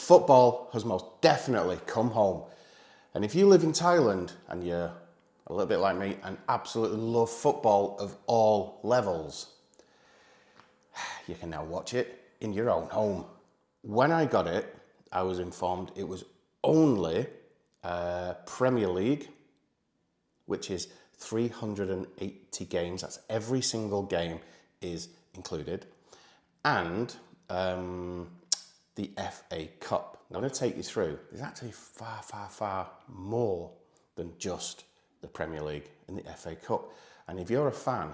Football has most definitely come home. And if you live in Thailand and you're a little bit like me and absolutely love football of all levels, you can now watch it in your own home. When I got it, I was informed it was only Premier League, which is 380 games. That's every single game is included. And the FA Cup. Now, I'm going to take you through. There's actually far, far, far more than just the Premier League in the FA Cup. And if you're a fan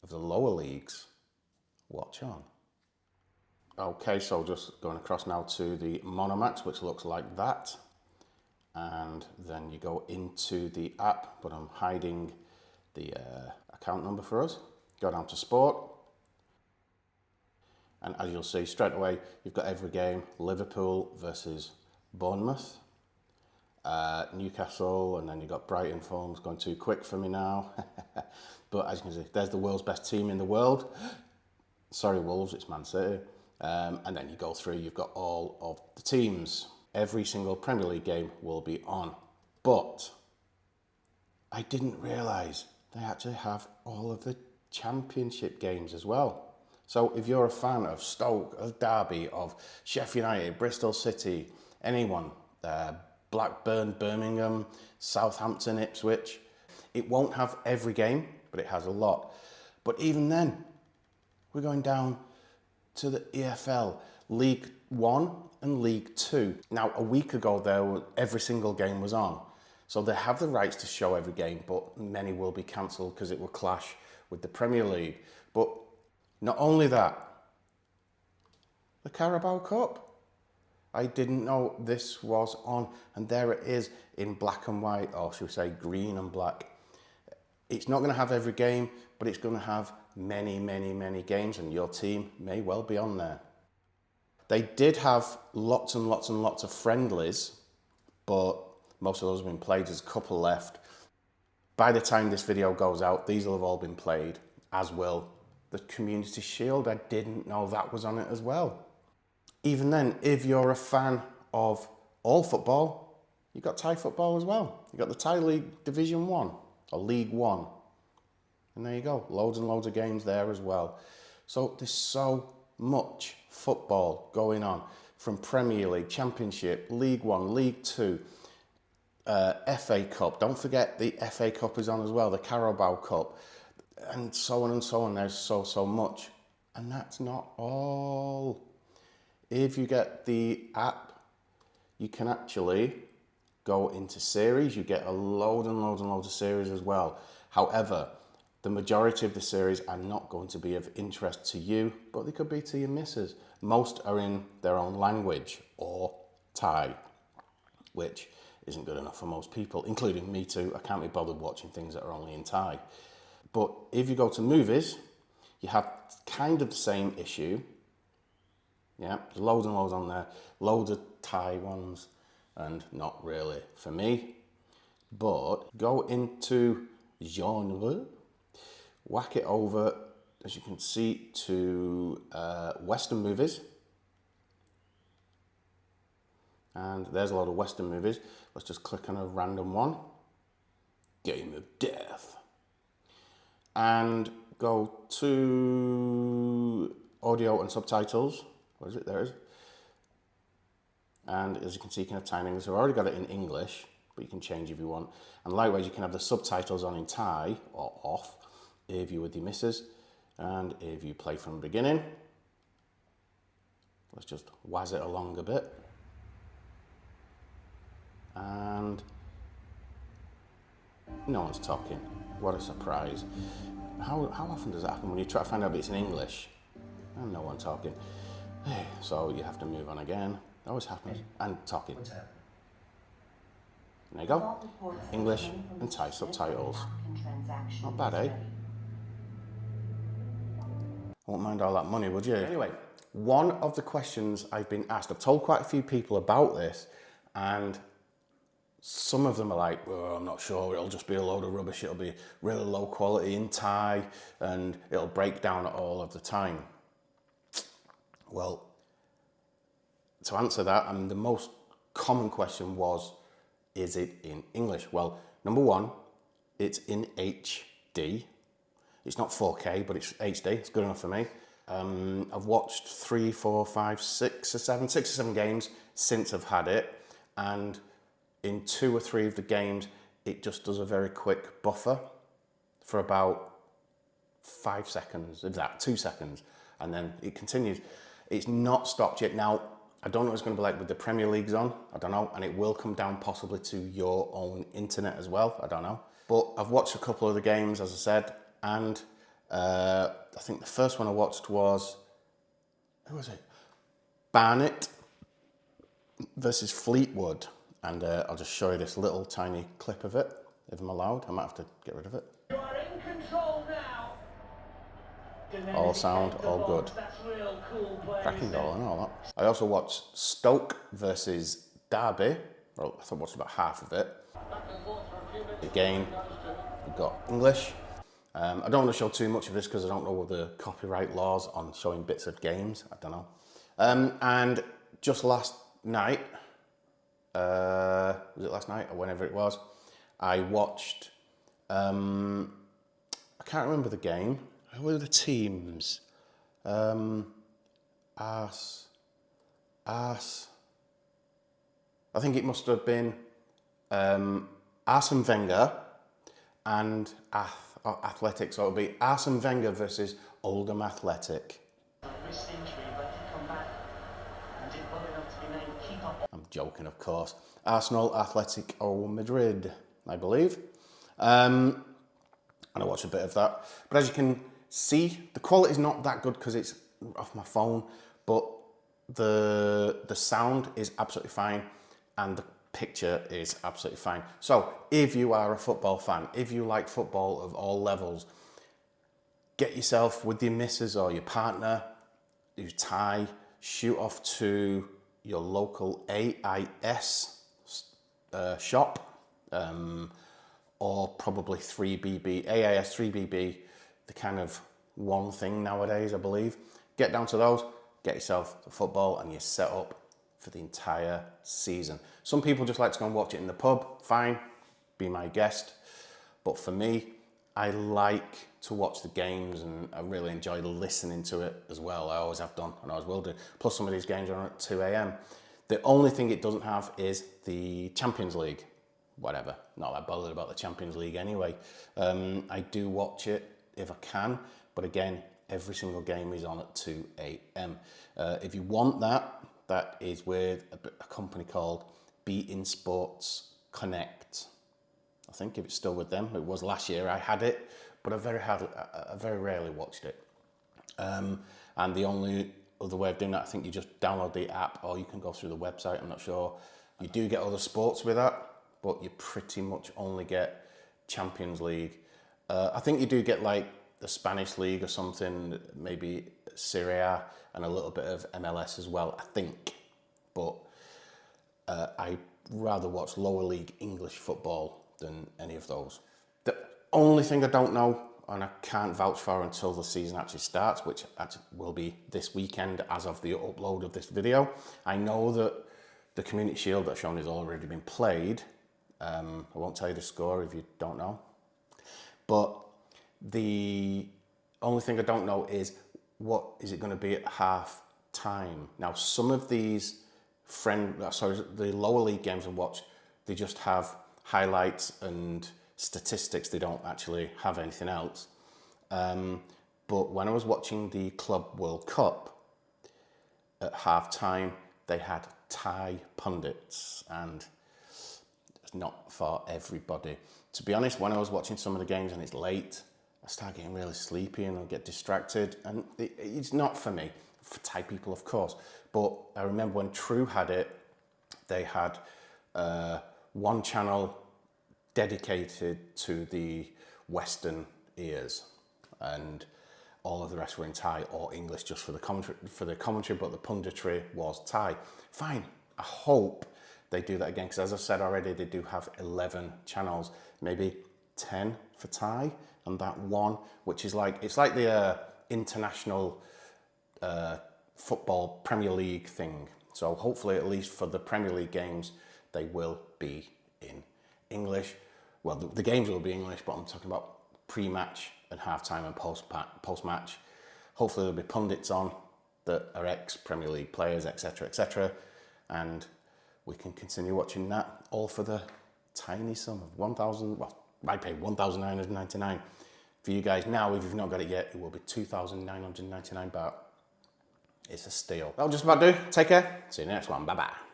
of the lower leagues, watch on. Okay, so just going across now to the Monomax, which looks like that. And then you go into the app, but I'm hiding the account number for us. Go down to sport. And as you'll see straight away, you've got every game. Liverpool versus Bournemouth, Newcastle, and then you've got Brighton. Form's going too quick for me now. But as you can see, there's the world's best team in the world. Sorry, Wolves, it's Man City. And then you go through, you've got all of the teams. Every single Premier League game will be on. But I didn't realise they actually have all of the Championship games as well. So if you're a fan of Stoke, of Derby, of Sheffield United, Bristol City, anyone, Blackburn, Birmingham, Southampton, Ipswich, it won't have every game, but it has a lot. But even then, we're going down to the EFL, League One and League Two. Now, a week ago, every single game was on. So they have the rights to show every game, but many will be cancelled because it will clash with the Premier League. But not only that, the Carabao Cup. I didn't know this was on, and there it is in black and white, or should we say green and black. It's not going to have every game, but it's going to have many, many, many games, and your team may well be on there. They did have lots and lots and lots of friendlies, but most of those have been played. There's a couple left. By the time this video goes out, these will have all been played, as will the Community Shield. I didn't know that was on it as well. Even then, if you're a fan of all football, you've got Thai football as well. You've got the Thai League Division 1, or League 1. And there you go, loads and loads of games there as well. So there's so much football going on, from Premier League, Championship, League 1, League 2, FA Cup. Don't forget the FA Cup is on as well, the Carabao Cup, and so on and so on. There's so much. And that's not all. If you get the app, you can actually go into series. You get a load and loads and loads of series as well. However, the majority of the series are not going to be of interest to you, but they could be to your missus. Most are in their own language, or Thai, which isn't good enough for most people, including me too. I can't be bothered watching things that are only in Thai. But if you go to movies, you have kind of the same issue. Yeah, there's loads and loads on there, loads of Thai ones, and not really for me. But go into genre, whack it over, as you can see, to Western movies. And there's a lot of Western movies. Let's just click on a random one. Game of Death. And go to audio and subtitles. What is it? There it is. And as you can see, you can have Thai and English. I've already got it in English, but you can change if you want. And likewise, you can have the subtitles on in Thai, or off, if you're with your missus. And if you play from the beginning, let's just wazz it along a bit. And no one's talking. What a surprise. How often does that happen when you try to find out if it's in English and no one talking? So you have to move on again. That always happens. And talking. There you go. English and Thai subtitles. Not bad, eh? Won't mind all that money, would you? Anyway, one of the questions I've been asked, I've told quite a few people about this, and some of them are like, oh, I'm not sure, it'll just be a load of rubbish, it'll be really low quality in Thai, and it'll break down all of the time. Well, to answer that, and the most common question was, is it in English? Well, number one, it's in HD. It's not 4K, but it's HD. It's good enough for me. I've watched 6 or 7 games since I've had it, and in 2 or 3 of the games, it just does a very quick buffer for about 5 seconds, if that, 2 seconds, and then it continues. It's not stopped yet. Now, I don't know what it's going to be like with the Premier Leagues on, I don't know, and it will come down possibly to your own internet as well, I don't know. But I've watched a couple of the games, as I said, and I think the first one I watched was, who was it? Barnet versus Fleetwood, and I'll just show you this little tiny clip of it, if I'm allowed. I might have to get rid of it. You are in control now. All sound, all good. Cracking goal and all that. I also watched Stoke versus Derby. Well, I watched about half of it. Again, we've got English. I don't want to show too much of this because I don't know the copyright laws on showing bits of games. I don't know. And just last night, was it last night or whenever it was, I watched, I can't remember the game. Who were the teams? I think it must have been Arsene Wenger and Athletic. So it would be Arsene Wenger versus Oldham Athletic. I'm joking, of course. Arsenal, Athletic, or Madrid, I believe. And I watched a bit of that. But as you can see, the quality is not that good because it's off my phone, but the sound is absolutely fine and the picture is absolutely fine. So if you are a football fan, if you like football of all levels, get yourself with your missus or your partner who's Thai, shoot off to your local AIS shop, or probably 3BB, AIS 3BB, the kind of one thing nowadays, I believe. Get down to those, get yourself the football, and you're set up for the entire season. Some people just like to go and watch it in the pub, fine, be my guest. But for me, I like to watch the games and I really enjoy listening to it as well. I always have done and I always will do. Plus some of these games are on at 2 a.m. The only thing it doesn't have is the Champions League. Whatever, not that bothered about the Champions League anyway. I do watch it if I can, but again, every single game is on at 2 a.m. If you want that, that is with a company called Be In Sports Connect. I think if it's still with them, it was last year I had it, but I very rarely watched it. And the only other way of doing that, I think you just download the app or you can go through the website, I'm not sure. You do get other sports with that, but you pretty much only get Champions League. I think you do get like the Spanish League or something, maybe Serie A and a little bit of MLS as well, I think. But I rather watch lower league English football than any of those. The only thing I don't know, and I can't vouch for until the season actually starts, which will be this weekend as of the upload of this video. I know that the Community Shield that's shown has already been played. I won't tell you the score if you don't know. But the only thing I don't know is what is it going to be at half time. Now, some of these the lower league games I watch, they just have highlights and statistics. They don't actually have anything else. But when I was watching the Club World Cup at half time, they had Thai pundits, and it's not for everybody. To be honest, when I was watching some of the games and it's late, I start getting really sleepy and I get distracted, and it's not for me. For Thai people, of course. But I remember when True had it, they had one channel dedicated to the Western ears, and all of the rest were in Thai or English just for the commentary, but the punditry was Thai. Fine. I hope they do that again, because as I said already, they do have 11 channels, maybe 10 for Thai, and that one, which is like, it's like the international football Premier League thing. So hopefully, at least for the Premier League games, they will be in English. Well, the games will be English, but I'm talking about pre-match and half-time and post-match. Hopefully there'll be pundits on that are ex-Premier League players, etc., etc. And we can continue watching that, all for the tiny sum of 1,000, well, I pay 1,999. For you guys now, if you've not got it yet, it will be 2,999 baht. It's a steal. That'll just about do. Take care. See you in the next one. Bye-bye.